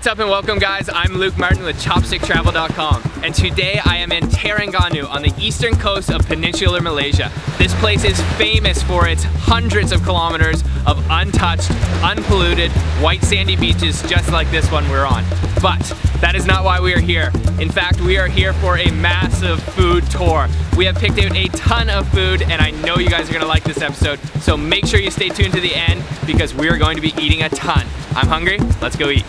What's up and welcome guys, I'm Luke Martin with ChopstickTravel.com and today I am in Terengganu on the eastern coast of peninsular Malaysia. This place is famous for its hundreds of kilometers of untouched, unpolluted, white sandy beaches just like this one we're on. But that is not why we are here. In fact, we are here for a massive food tour. We have picked out a ton of food and I know you guys are gonna like this episode, so make sure you stay tuned to the end because we are going to be eating a ton. I'm hungry, let's go eat.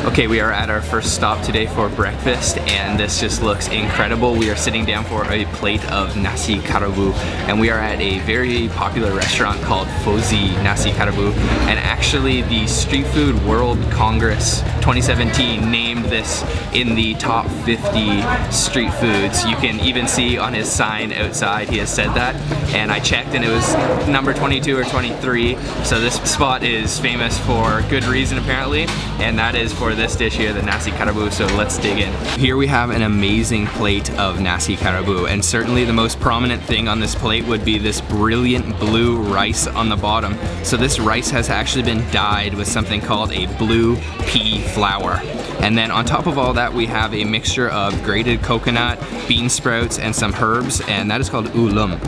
Okay, we are at our first stop today for breakfast and this just looks incredible. We are sitting down for a plate of Nasikerabu and we are at a very popular restaurant called Nasikerabu, and actually the Street Food World Congress 2017 named this in the top 50 street foods. You can even see on his sign outside he has said that, and I checked and it was number 22 or 23, so this spot is famous for good reason apparently, and that is for this dish here, the Nasikerabu, so let's dig in. Here we have an amazing plate of Nasikerabu, and certainly the most prominent thing on this plate would be this brilliant blue rice on the bottom. So this rice has actually been dyed with something called a blue pea flour. And then on top of all that we have a mixture of grated coconut, bean sprouts, and some herbs, and that is called ulum.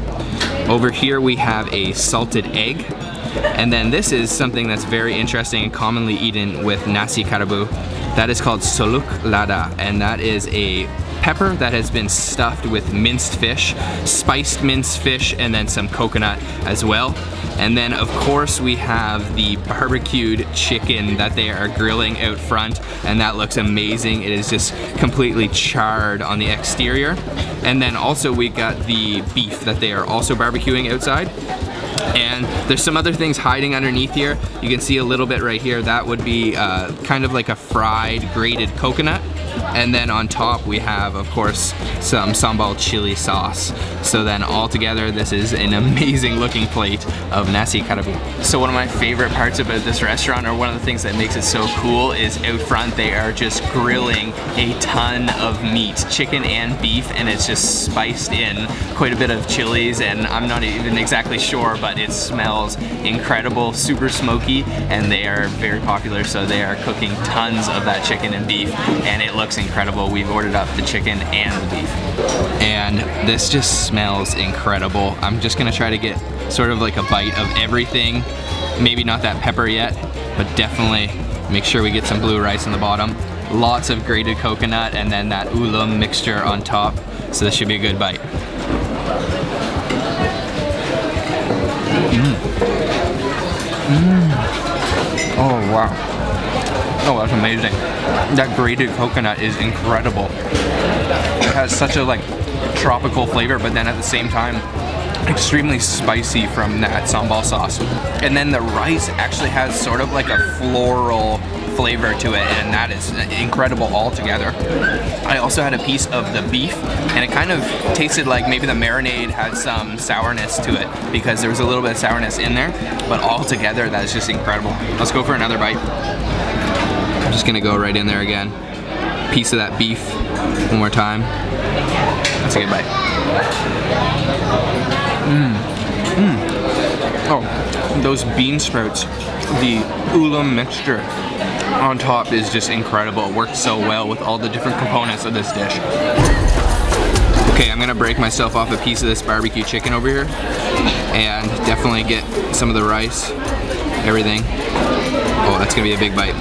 Over here we have a salted egg. And then this is something that's very interesting and commonly eaten with Nasikerabu. That is called soluk lada, and that is a pepper that has been stuffed with minced fish, spiced minced fish, and then some coconut as well. And then of course we have the barbecued chicken that they are grilling out front, and that looks amazing. It is just completely charred on the exterior. And then also we got the beef that they are also barbecuing outside. And there's some other things hiding underneath here. You can see a little bit right here. That would be kind of like a fried grated coconut. And then on top we have, of course, some sambal chili sauce. So then all together this is an amazing looking plate of Nasikerabu. So one of my favorite parts about this restaurant, or one of the things that makes it so cool, is out front they are just grilling a ton of meat, chicken and beef, and it's just spiced in quite a bit of chilies, and I'm not even exactly sure, but it smells incredible, super smoky, and they are very popular, so they are cooking tons of that chicken and beef, and it looks incredible. We've ordered up the chicken and the beef. And this just smells incredible. I'm just gonna try to get sort of like a bite of everything. Maybe not that pepper yet, but definitely make sure we get some blue rice on the bottom. Lots of grated coconut and then that ulum mixture on top. So this should be a good bite. Oh wow. Oh, that's amazing. That grated coconut is incredible. It has such a like tropical flavor, but then at the same time extremely spicy from that sambal sauce. And then the rice actually has sort of like a floral flavor to it, and that is incredible altogether. I also had a piece of the beef, and it kind of tasted like maybe the marinade had some sourness to it, because there was a little bit of sourness in there, but altogether that is just incredible. Let's go for another bite. I'm just gonna go right in there again. Piece of that beef, one more time. That's a good bite. Oh, those bean sprouts, the ulum mixture on top is just incredible. It works so well with all the different components of this dish. Okay, I'm gonna break myself off a piece of this barbecue chicken over here and definitely get some of the rice, everything. Oh, that's gonna be a big bite.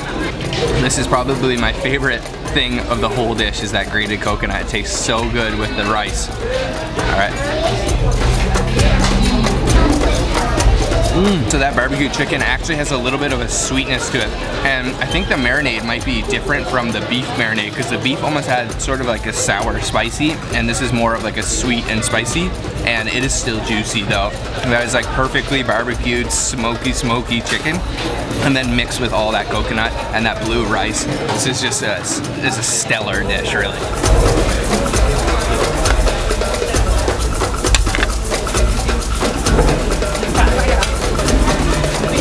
This is probably my favorite thing of the whole dish, is that grated coconut. It tastes so good with the rice. All right. So that barbecue chicken actually has a little bit of a sweetness to it. And I think the marinade might be different from the beef marinade because the beef almost had sort of like a sour spicy, and this is more of like a sweet and spicy, and it is still juicy though. That is like perfectly barbecued, smoky chicken, and then mixed with all that coconut and that blue rice. This is just a stellar dish, really.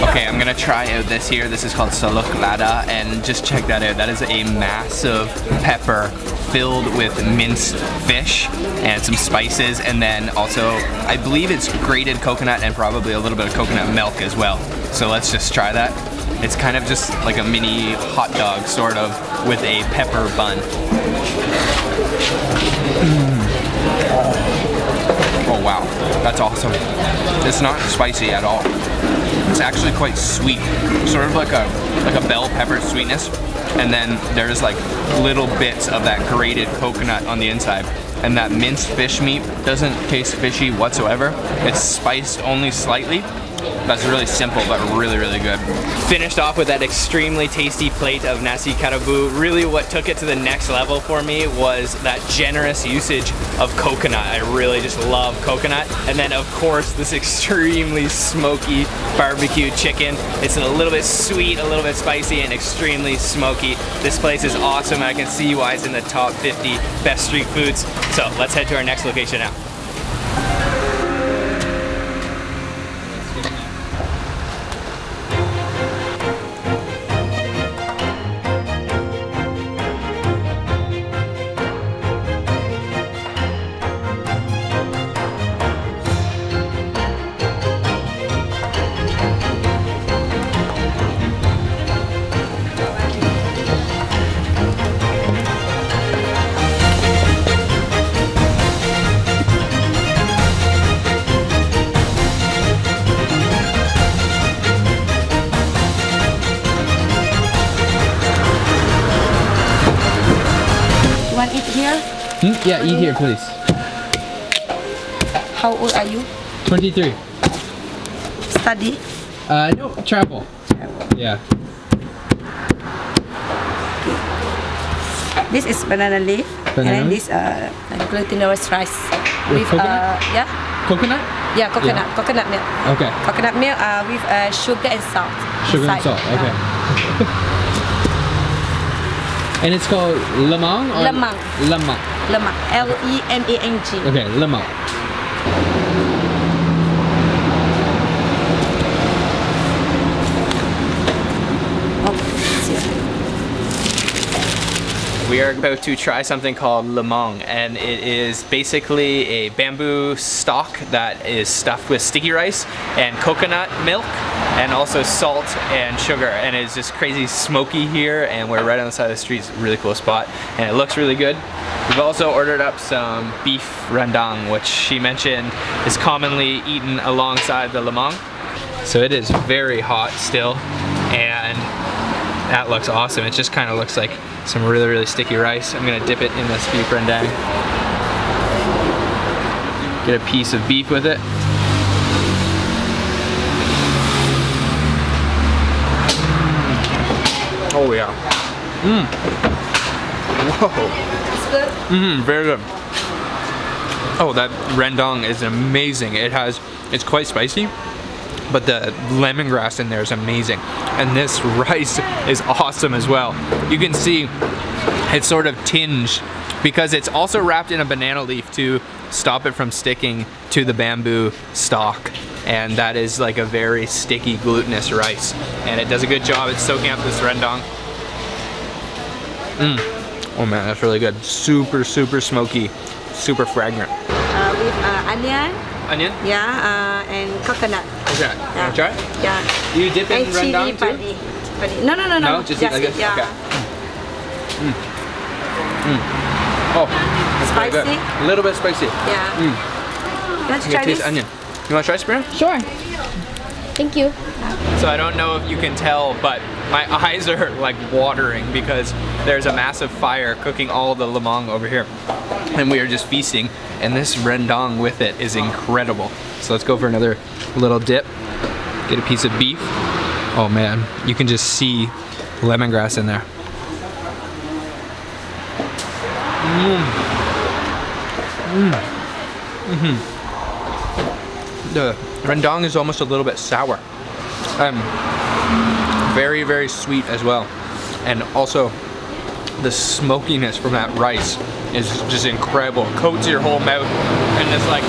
Okay, I'm gonna try out this here. This is called saluk lada, and just check that out. That is a massive pepper filled with minced fish and some spices, and then also I believe it's grated coconut and probably a little bit of coconut milk as well. So let's just try that. It's kind of just like a mini hot dog sort of with a pepper bun. Oh wow, that's awesome. It's not spicy at all. It's actually quite sweet, sort of like a bell pepper sweetness, and then there's like little bits of that grated coconut on the inside. And that minced fish meat doesn't taste fishy whatsoever. It's spiced only slightly. That's really simple, but really, really good. Finished off with that extremely tasty plate of Nasikerabu. Really what took it to the next level for me was that generous usage of coconut. I really just love coconut. And then of course, this extremely smoky barbecue chicken. It's a little bit sweet, a little bit spicy, and extremely smoky. This place is awesome. I can see why it's in the top 50 best street foods. So let's head to our next location now. Want eat here? Yeah, eat here, please. How old are you? 23. Study? No, travel. Yeah. This is banana leaf, Banana and then leaf? this glutinous rice With coconut? yeah, Coconut? yeah, coconut, Yeah. coconut milk, Okay. coconut milk with sugar and salt. Sugar and inside. salt, okay. And it's called Lemang or? Lemang. Lemang. Lemang, Lemang. Okay, Lemang. We are about to try something called Lemang, and it is basically a bamboo stalk that is stuffed with sticky rice and coconut milk and also salt and sugar, and it's just crazy smoky here, and we're right on the side of the street. It's a really cool spot and it looks really good. We've also ordered up some beef rendang, which she mentioned is commonly eaten alongside the Lemang. So it is very hot still, and that looks awesome. It just kind of looks like some really, really sticky rice. I'm gonna dip it in this beef rendang. Get a piece of beef with it. Oh yeah. Whoa. It's good. Very good. Oh, that rendang is amazing. It's quite spicy, but the lemongrass in there is amazing. And this rice is awesome as well. You can see it's sort of tinged because it's also wrapped in a banana leaf to stop it from sticking to the bamboo stalk. And that is like a very sticky glutinous rice. And it does a good job at soaking up this rendang. Oh man, that's really good. Super, super smoky, super fragrant. With onion, Onion? yeah, and coconut. Okay, Yeah. wanna try it? Yeah. Do you dip in And rendang chili too? padi. No, no, no, no. No, just eat like this? yeah. Okay. Oh, that's very good. Spicy? A little bit spicy. Yeah. Let's You try can taste this. onion. You want to try, Sabrina? Sure. Thank you. So I don't know if you can tell, but my eyes are like watering because there's a massive fire cooking all the lemang over here. And we are just feasting, and this rendang with it is incredible. So let's go for another little dip. Get a piece of beef. Oh man, you can just see lemongrass in there. The rendang is almost a little bit sour. Very, very sweet as well. And also, the smokiness from that rice is just incredible. It coats your whole mouth and this like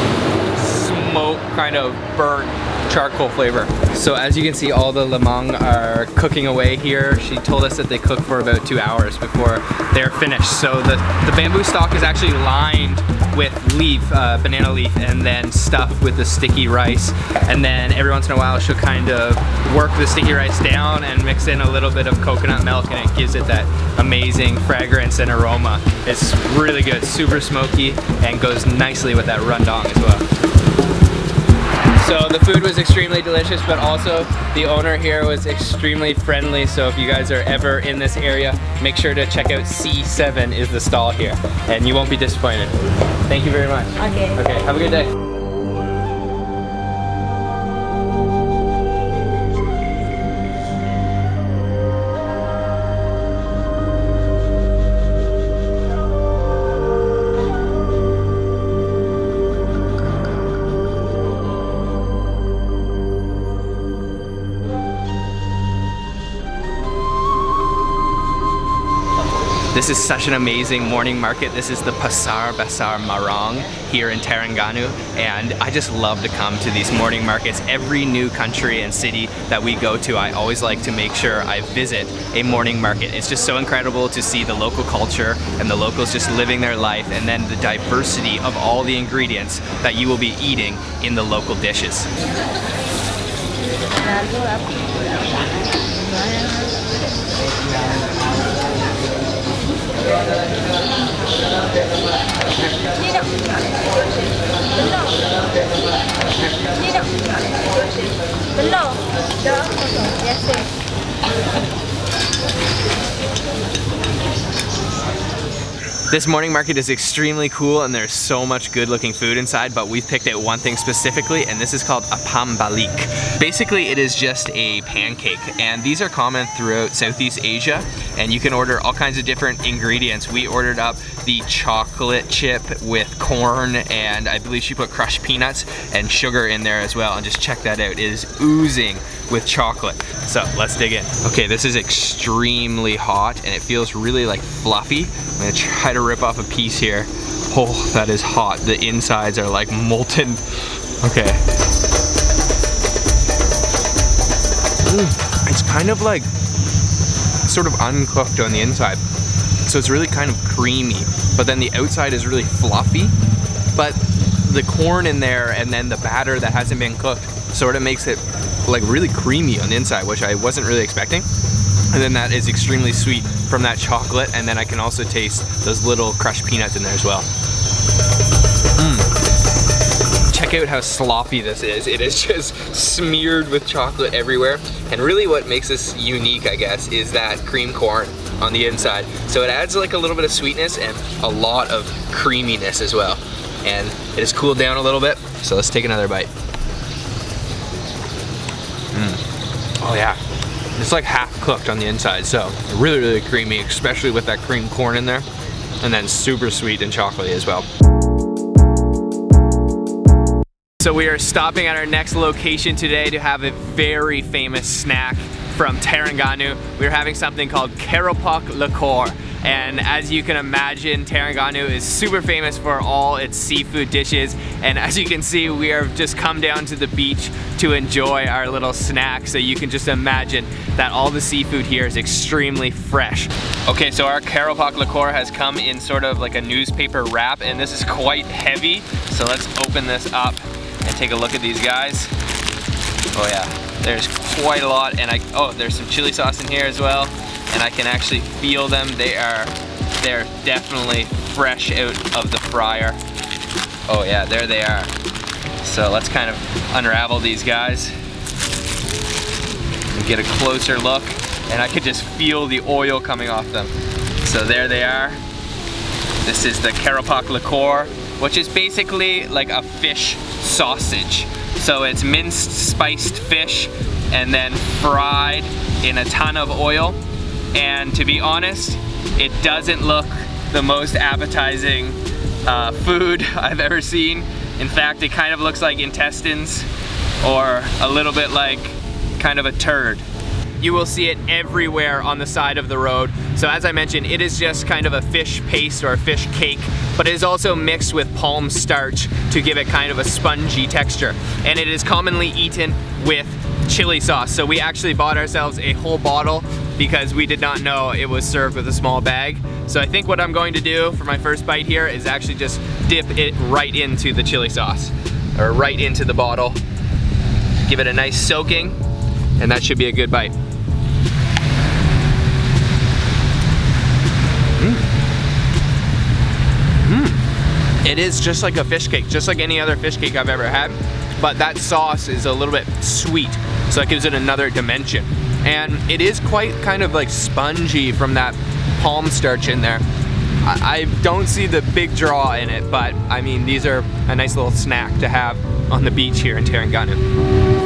smoke kind of burnt charcoal flavor. So as you can see, all the lemang are cooking away here. She told us that they cook for about 2 hours before they're finished. So the bamboo stalk is actually lined with leaf, banana leaf, and then stuffed with the sticky rice. And then every once in a while she'll kind of work the sticky rice down and mix in a little bit of coconut milk, and it gives it that amazing fragrance and aroma. It's really good, super smoky, and goes nicely with that rendang as well. So the food was extremely delicious, but also the owner here was extremely friendly. So if you guys are ever in this area, make sure to check out C7 is the stall here, and you won't be disappointed. Thank you very much. Okay. Okay, have a good day. This is such an amazing morning market. This is the Pasar Besar Marang here in Terengganu, and I just love to come to these morning markets. Every new country and city that we go to, I always like to make sure I visit a morning market. It's just so incredible to see the local culture and the locals just living their life, and then the diversity of all the ingredients that you will be eating in the local dishes. This morning market is extremely cool, and there's so much good looking food inside, but we've picked out one thing specifically, and this is called apam balik. Basically, it is just a pancake, and these are common throughout Southeast Asia, and you can order all kinds of different ingredients. We ordered up the chocolate chip with corn, and I believe she put crushed peanuts and sugar in there as well, and just check that out. It is oozing with chocolate. So let's dig in. Okay, this is extremely hot, and it feels really like fluffy. I'm gonna try to rip off a piece here. Oh, that is hot. The insides are like molten. Okay. It's kind of like sort of uncooked on the inside. So it's really kind of creamy, but then the outside is really fluffy. But the corn in there and then the batter that hasn't been cooked sort of makes it like really creamy on the inside, which I wasn't really expecting. And then that is extremely sweet from that chocolate, and then I can also taste those little crushed peanuts in there as well. Check out how sloppy this is. It is just smeared with chocolate everywhere. And really what makes this unique, I guess, is that cream corn on the inside. So it adds like a little bit of sweetness and a lot of creaminess as well. And it has cooled down a little bit, so let's take another bite. Oh yeah. It's like half cooked on the inside, so really, really creamy, especially with that cream corn in there. And then super sweet and chocolatey as well. So we are stopping at our next location today to have a very famous snack from Terengganu. We're having something called Keropok Lekor. And as you can imagine, Terengganu is super famous for all its seafood dishes. And as you can see, we have just come down to the beach to enjoy our little snack. So you can just imagine that all the seafood here is extremely fresh. Okay, so our Keropok Lekor has come in sort of like a newspaper wrap, and this is quite heavy. So let's open this up and take a look at these guys. Oh yeah, there's quite a lot, and oh, there's some chili sauce in here as well. And I can actually feel them. They're definitely fresh out of the fryer. Oh yeah, there they are. So let's kind of unravel these guys and get a closer look. And I could just feel the oil coming off them. So there they are. This is the Keropok Lekor, which is basically like a fish sausage. So it's minced spiced fish and then fried in a ton of oil. And to be honest, it doesn't look the most appetizing food I've ever seen. In fact, it kind of looks like intestines or a little bit like kind of a turd. You will see it everywhere on the side of the road. So as I mentioned, it is just kind of a fish paste or a fish cake, but it is also mixed with palm starch to give it kind of a spongy texture. And it is commonly eaten with chili sauce. So we actually bought ourselves a whole bottle because we did not know it was served with a small bag. So I think what I'm going to do for my first bite here is actually just dip it right into the chili sauce, or right into the bottle. Give it a nice soaking, and that should be a good bite. It is just like a fish cake, just like any other fish cake I've ever had, but that sauce is a little bit sweet, so that gives it another dimension. And it is quite kind of like spongy from that palm starch in there. I don't see the big draw in it, but I mean, these are a nice little snack to have on the beach here in Terengganu.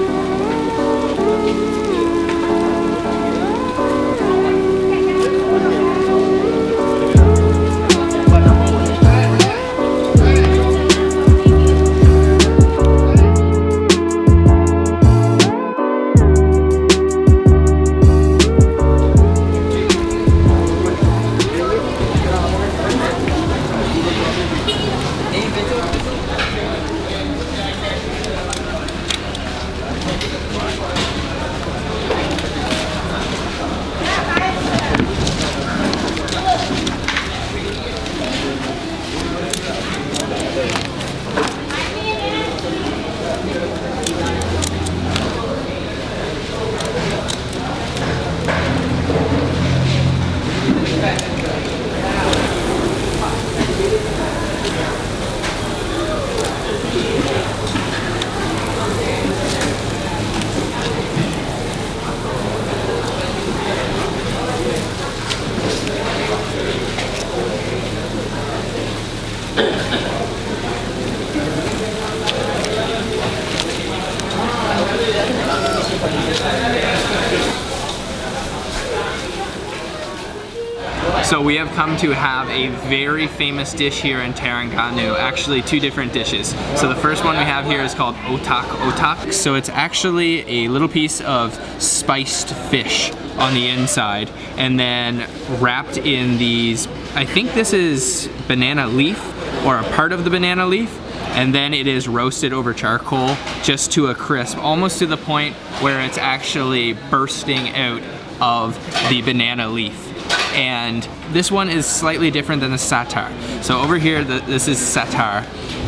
So we have come to have a very famous dish here in Terengganu, actually two different dishes. So the first one we have here is called Otak-Otak. So it's actually a little piece of spiced fish on the inside and then wrapped in these, I think this is banana leaf or a part of the banana leaf. And then it is roasted over charcoal just to a crisp, almost to the point where it's actually bursting out of the banana leaf. And this one is slightly different than the Satar. So over here, this is Satar,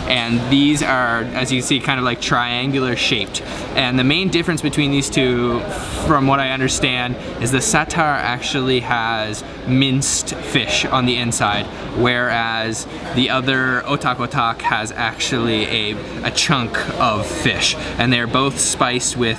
and these are, as you see, kind of like triangular shaped. And the main difference between these two, from what I understand, is the Satar actually has minced fish on the inside, whereas the other Otak-Otak has actually a chunk of fish. And they're both spiced with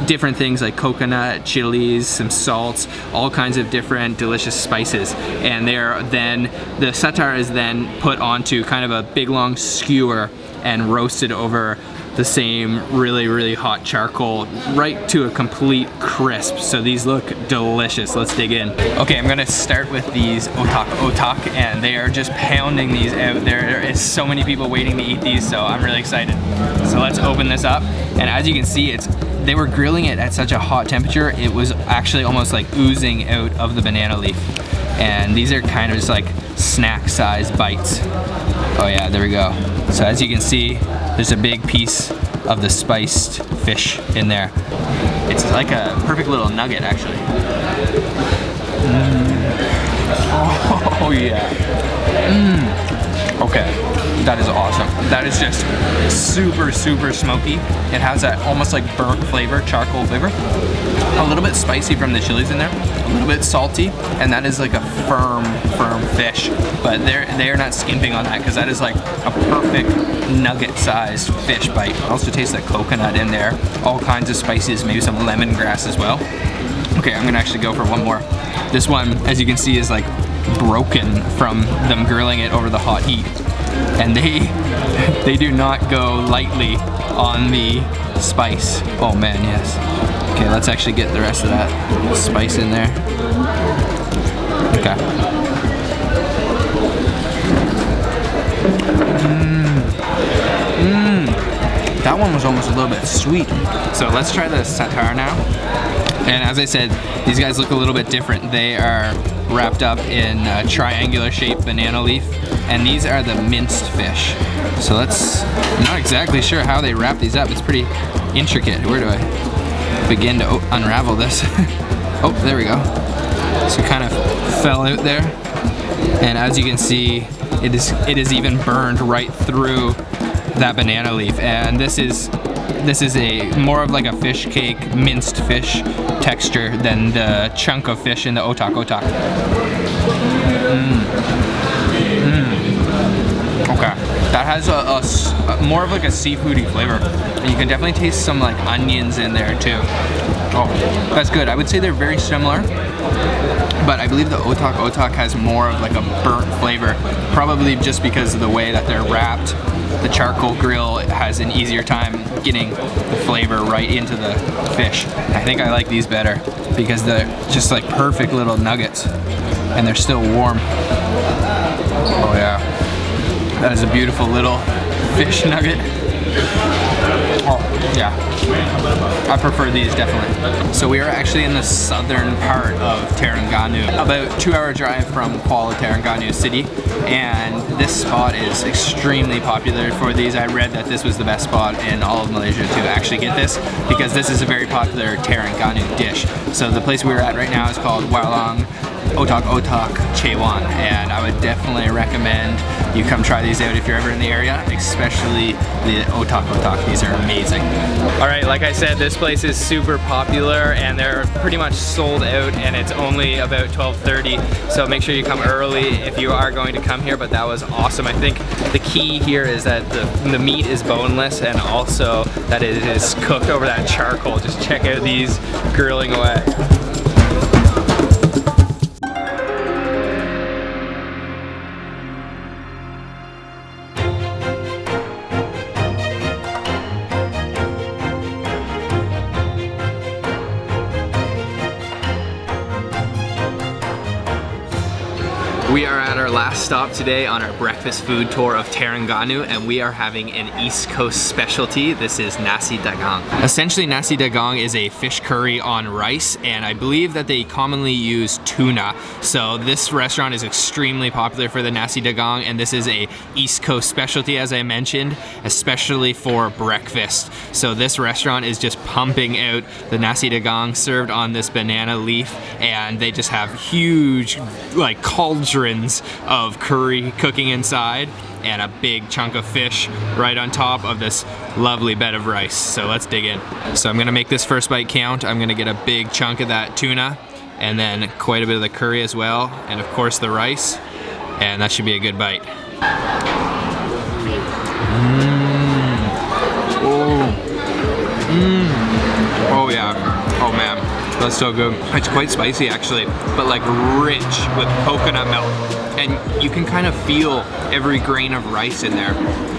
different things like coconut, chilies, some salts, all kinds of different delicious spices. And they're then, the Satar is then put onto kind of a big long skewer and roasted over the same really hot charcoal right to a complete crisp. So these look delicious. Let's dig in. Okay, I'm gonna start with these Otak-Otak, and they are just pounding these out. There is so many people waiting to eat these, so I'm really excited. So let's open this up, and as you can see, they were grilling it at such a hot temperature, it was actually almost like oozing out of the banana leaf. And these are kind of just like snack size bites. Oh yeah, there we go. So as you can see, there's a big piece of the spiced fish in there. It's like a perfect little nugget, actually. Oh yeah. Okay, that is awesome. That is just super smoky. It has that almost like burnt flavor, charcoal flavor. A little bit spicy from the chilies in there, a little bit salty, and that is like a firm fish. But they're not skimping on that, because that is like a perfect nugget-sized fish bite. Also tastes like coconut in there, all kinds of spices, maybe some lemongrass as well. Okay, I'm gonna actually go for one more. This one, as you can see, is like broken from them grilling it over the hot heat. and they do not go lightly on the spice. Oh man, yes. Okay, let's actually get the rest of that spice in there. Okay. That one was almost a little bit sweet. So let's try the Satar now. And as I said, these guys look a little bit different. They are wrapped up in a triangular shaped banana leaf, and these are the minced fish. So I'm not exactly sure how they wrap these up. It's pretty intricate. Where do I begin to unravel this? Oh, there we go. So it kind of fell out there. And as you can see, it is even burned right through that banana leaf. And this is a more of like a fish cake, minced fish texture than the chunk of fish in the Otak-Otak. Okay, that has a more of like a seafoody flavor. And you can definitely taste some like onions in there too. Oh, that's good. I would say they're very similar, but I believe the Otak-Otak has more of like a burnt flavor, probably just because of the way that they're wrapped. The charcoal grill has an easier time getting the flavor right into the fish. I think I like these better because they're just like perfect little nuggets and they're still warm. Oh yeah, that is a beautiful little fish nugget. Oh yeah, I prefer these definitely. So we are actually in the southern part of Terengganu, about 2-hour drive from Kuala Terengganu city, and this spot is extremely popular for these. I read that this was the best spot in all of Malaysia to actually get this because this is a very popular Terengganu dish. So the place we're at right now is called Lamang Otak-Otak Chewan, and I would definitely recommend you come try these out if you're ever in the area, especially the Otak-Otak. These are amazing. All right, like I said, this place is super popular and they're pretty much sold out, and it's only about 12:30, so make sure you come early if you are going to come here. But that was awesome. I think the key here is that the meat is boneless and also that it is cooked over that charcoal. Just check out these grilling away. We are at our last stop today on our breakfast food tour of Terengganu, and we are having an East Coast specialty. This is Nasi Dagang. Essentially, Nasi Dagang is a fish curry on rice, and I believe that they commonly use tuna. So this restaurant is extremely popular for the Nasi Dagang, and this is a East Coast specialty, as I mentioned, especially for breakfast. So this restaurant is just pumping out the Nasi Dagang served on this banana leaf, and they just have huge like cauldrons of curry cooking inside and a big chunk of fish right on top of this lovely bed of rice. So let's dig in. So I'm gonna make this first bite count. I'm gonna get a big chunk of that tuna and then quite a bit of the curry as well, and of course the rice, and that should be a good bite. Oh yeah, oh man, that's so good. It's quite spicy actually, but like rich with coconut milk. And you can kind of feel every grain of rice in there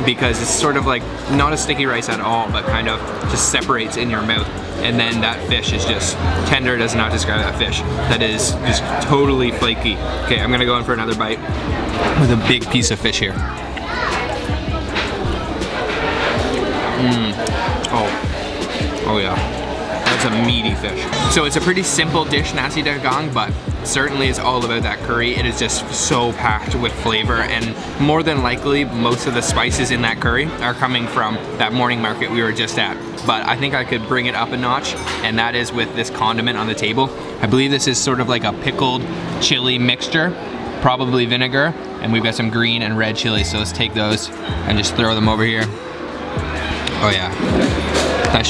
because it's sort of like not a sticky rice at all, but kind of just separates in your mouth. And then that fish is just tender, does not describe that fish. That is just totally flaky. Okay, I'm gonna go in for another bite with a big piece of fish here. Oh yeah, that's a meaty fish. So it's a pretty simple dish, Nasi Dagang, but certainly it's all about that curry. It is just so packed with flavor, and more than likely most of the spices in that curry are coming from that morning market we were just at. But I think I could bring it up a notch, and that is with this condiment on the table. I believe this is sort of like a pickled chili mixture, probably vinegar, and we've got some green and red chilies, so let's take those and just throw them over here. Oh yeah, that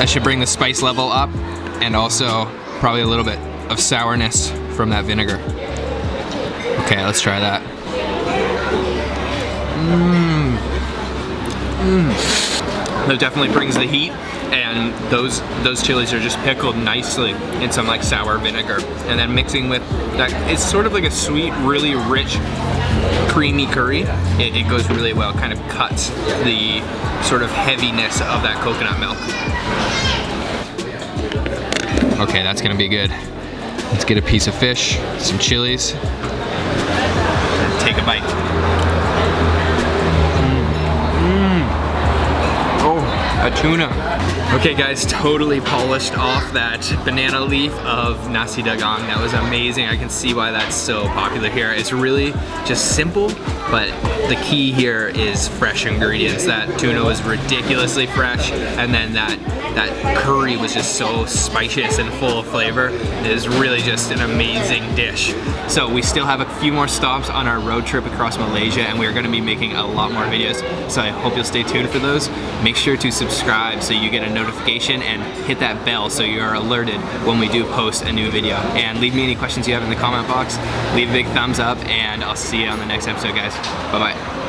should bring the spice level up, and also probably a little bit of sourness from that vinegar. Okay, let's try that. That definitely brings the heat, and those chilies are just pickled nicely in some like sour vinegar, and then mixing with that, it's sort of like a sweet, really rich creamy curry. It goes really well, kind of cuts the sort of heaviness of that coconut milk. Okay, that's gonna be good. Let's get a piece of fish, some chilies, and take a bite. Oh, a tuna. Okay guys, totally polished off that banana leaf of Nasi Dagang. That was amazing. I can see why that's so popular here. It's really just simple, but the key here is fresh ingredients. That tuna was ridiculously fresh, and then that curry was just so spicious and full of flavor. It is really just an amazing dish. So we still have a few more stops on our road trip across Malaysia, and we're gonna be making a lot more videos. So I hope you'll stay tuned for those. Make sure to subscribe so you get a notification and hit that bell so you are alerted when we do post a new video. And leave me any questions you have in the comment box. Leave a big thumbs up, and I'll see you on the next episode, guys. Bye-bye.